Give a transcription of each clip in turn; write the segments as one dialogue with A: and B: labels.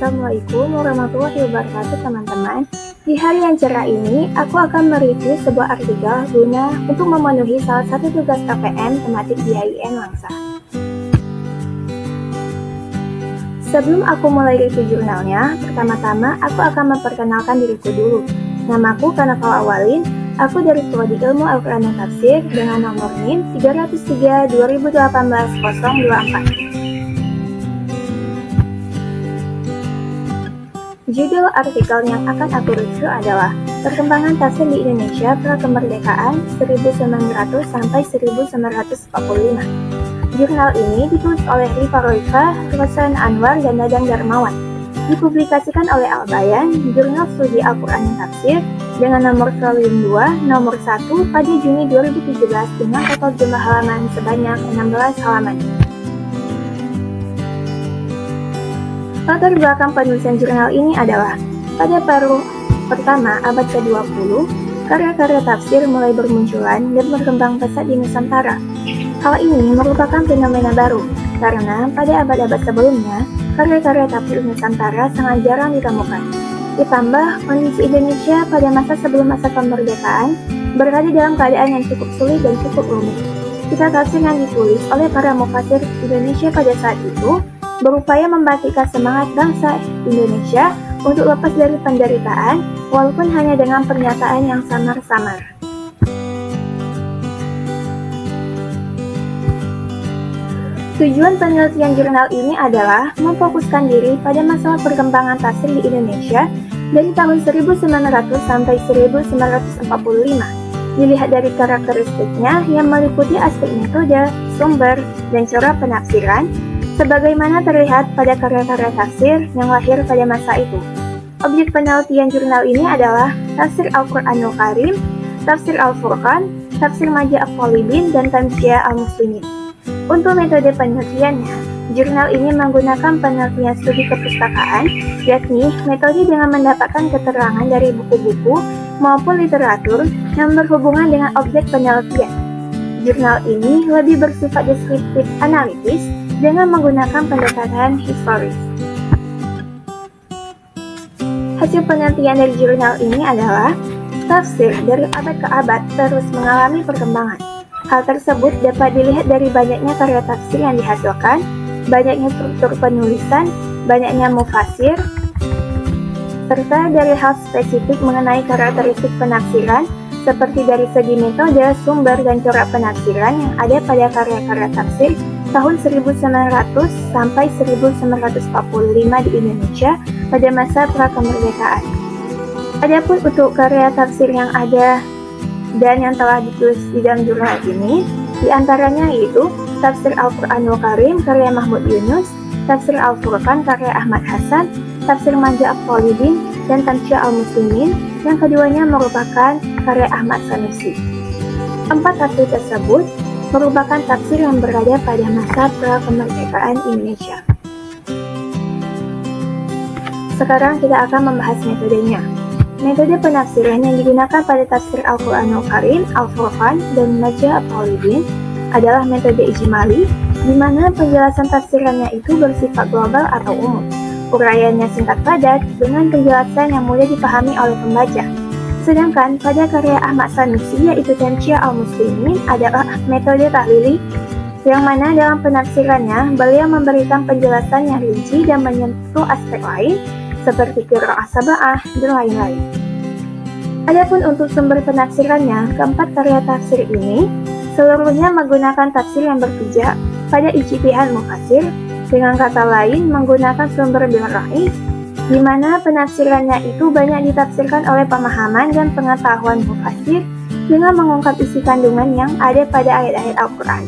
A: Assalamualaikum warahmatullahi wabarakatuh teman-teman. Di hari yang cerah ini, aku akan mereview sebuah artikel guna untuk memenuhi salah satu tugas KPM tematik di IAIN Langsa. Sebelum aku mulai review jurnalnya, pertama-tama aku akan memperkenalkan diriku dulu. Namaku Kanafal Awalin, aku dari Prodi Ilmu Al-Quran dan Tafsir dengan nomor NIM 303 2018 024. Judul artikel yang akan aku review adalah Perkembangan Tafsir di Indonesia pra kemerdekaan 1900 sampai 1945. Jurnal ini ditulis oleh Rifa Roifa, Rosan Anwar, dan Dadang Darmawan. Dipublikasikan oleh Al-Bayan, Jurnal Studi Al-Quran dan Tafsir, dengan nomor volume 2, nomor 1 pada Juni 2017 dengan total jumlah halaman sebanyak 16 halaman. Latar belakang penulisan jurnal ini adalah, pada paruh pertama abad ke-20, karya-karya tafsir mulai bermunculan dan berkembang pesat di Nusantara. Hal ini merupakan fenomena baru, karena pada abad-abad sebelumnya, karya-karya tafsir Nusantara sangat jarang ditemukan. Ditambah, kondisi Indonesia pada masa sebelum masa kemerdekaan berada dalam keadaan yang cukup sulit dan cukup rumit. Kitab tafsir yang ditulis oleh para mufasir Indonesia pada saat itu berupaya membangkitkan semangat bangsa Indonesia untuk lepas dari penderitaan, walaupun hanya dengan pernyataan yang samar-samar. Tujuan penelitian jurnal ini adalah memfokuskan diri pada masalah perkembangan tafsir di Indonesia dari tahun 1900 sampai 1945. Dilihat dari karakteristiknya yang meliputi aspek metode, sumber, dan cara penafsiran, sebagaimana terlihat pada karya-karya tafsir yang lahir pada masa itu. Objek penelitian jurnal ini adalah Tafsir Al-Quranul Karim, Tafsir Al-Furqan, Tafsir Majah Al-Talibin, dan Tamsyiah Al-Muslimin. Untuk metode penelitiannya, jurnal ini menggunakan penelitian studi kepustakaan, yakni metode dengan mendapatkan keterangan dari buku-buku maupun literatur yang berhubungan dengan objek penelitian. Jurnal ini lebih bersifat deskriptif analitis dengan menggunakan pendekatan historis. Hasil penelitian dari jurnal ini adalah tafsir dari abad ke abad terus mengalami perkembangan. Hal tersebut dapat dilihat dari banyaknya karya tafsir yang dihasilkan, banyaknya struktur penulisan, banyaknya mufasir, serta dari hal spesifik mengenai karakteristik penafsiran seperti dari segi metode, sumber, dan corak penafsiran yang ada pada karya-karya tafsir tahun 1900 sampai 1945 di Indonesia pada masa pra-kemerdekaan. Adapun untuk karya tafsir yang ada dan yang telah ditulis di dalam jurnal ini, diantaranya yaitu Tafsir Al-Quranul Karim karya Mahmud Yunus, Tafsir Al-Furqan karya Ahmad Hasan, Tafsir Majah Al-Talibin, dan Tamsyiah Al-Muslimin, yang keduanya merupakan karya Ahmad Sanusi. 4 tafsir tersebut merupakan tafsir yang berada pada masa pra-kemerdekaan Indonesia. Sekarang kita akan membahas metodenya. Metode penafsiran yang digunakan pada tafsir Al-Quranul Karim, Al-Furqan, dan Majah Al-Talibin adalah metode ijmali, di mana penjelasan tafsirannya itu bersifat global atau umum. Uraiannya singkat padat dengan penjelasan yang mudah dipahami oleh pembaca. Sedangkan pada karya Ahmad Sanusi yaitu Tamsyiah Al-Muslimin adalah metode tahlili, yang mana dalam penafsirannya beliau memberikan penjelasan yang rinci dan menyentuh aspek lain seperti qiraah sab'ah dan lain-lain. Adapun untuk sumber penafsirannya, keempat karya tafsir ini seluruhnya menggunakan tafsir yang berpijak pada ijtihad mufasir, dengan kata lain menggunakan sumber bil ra'i, di mana penafsirannya itu banyak ditafsirkan oleh pemahaman dan pengetahuan mufasir dengan mengungkap isi kandungan yang ada pada ayat-ayat Al-Quran.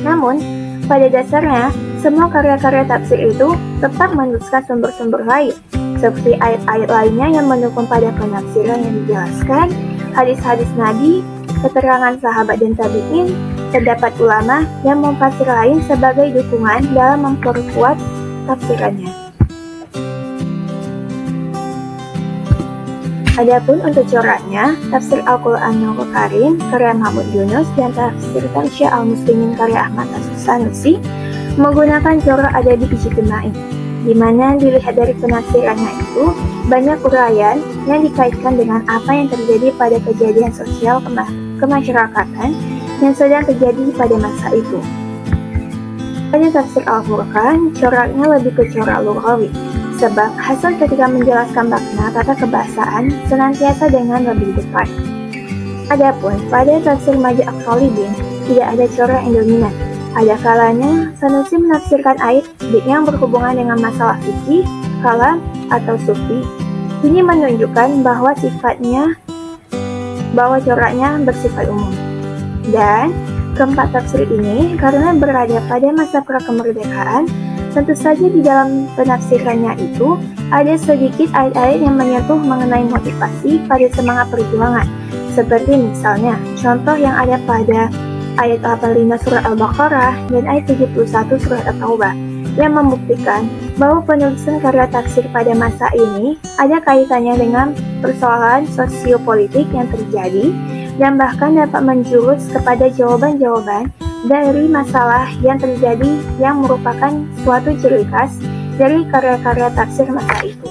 A: Namun, pada dasarnya, semua karya-karya tafsir itu tetap menuliskan sumber-sumber lain, seperti ayat-ayat lainnya yang mendukung pada penafsiran yang dijelaskan, hadis-hadis Nabi, keterangan sahabat dan tabi'in, terdapat ulama dan mufasir lain sebagai dukungan dalam memperkuat tafsirannya. Adapun untuk coraknya, tafsir Al-Quranul Karim karya Mahmud Yunus dan tafsir Tamsyiah Al-Muslimin karya Ahmad Sanusi menggunakan corak adabi ijtimai. di mana dilihat dari penafsirannya itu banyak uraian yang dikaitkan dengan apa yang terjadi pada kejadian sosial kemasyarakatan yang sedang terjadi pada masa itu. Pada tafsir Al-Furqan, coraknya lebih ke corak lughawi, sebab Hasan ketika menjelaskan makna tata kebahasaan senantiasa dengan lebih detail. Adapun pada tafsir Maja' At-Thalibin tidak ada corak yang dominan. Ada kalanya Sanusi menafsirkan ayat yang berhubungan dengan masalah fikih, kalam, atau sufi. Ini menunjukkan bahwa coraknya bersifat umum. Dan keempat tafsir ini karena berada pada masa prakemerdekaan, tentu saja di dalam penafsirannya itu ada sedikit ayat-ayat yang menyentuh mengenai motivasi pada semangat perjuangan. Seperti misalnya contoh yang ada pada ayat 85 surat Al-Baqarah dan ayat 71 surat At-Taubah yang membuktikan bahwa penulisan karya tafsir pada masa ini ada kaitannya dengan persoalan sosiopolitik yang terjadi dan bahkan dapat menjurus kepada jawaban-jawaban dari masalah yang terjadi yang merupakan suatu ciri khas dari karya-karya tafsir masa itu.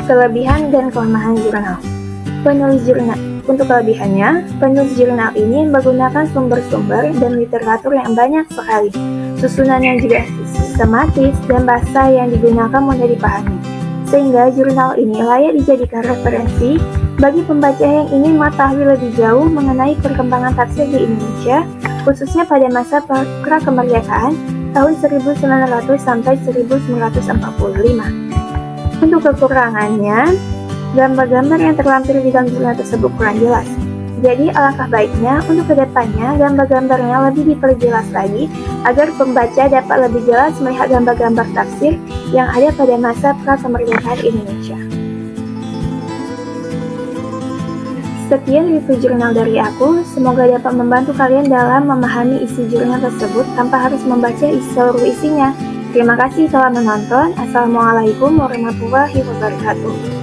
A: Kelebihan dan kelemahan jurnal. Untuk kelebihannya, penulis jurnal ini menggunakan sumber-sumber dan literatur yang banyak sekali. Susunannya juga sistematis dan bahasa yang digunakan mudah dipahami, sehingga jurnal ini layak dijadikan referensi bagi pembaca yang ingin mengetahui lebih jauh mengenai perkembangan tafsir di Indonesia, khususnya pada masa prakemerdekaan tahun 1900 sampai 1945. Untuk kekurangannya, gambar-gambar yang terlampir di dalam jurnal tersebut kurang jelas. Jadi alangkah baiknya untuk kedepannya gambar-gambarnya lebih diperjelas lagi agar pembaca dapat lebih jelas melihat gambar-gambar tafsir yang ada pada masa prakemerdekaan Indonesia. Sekian review jurnal dari aku, semoga dapat membantu kalian dalam memahami isi jurnal tersebut tanpa harus membaca seluruh isinya. Terima kasih telah menonton. Assalamualaikum warahmatullahi wabarakatuh.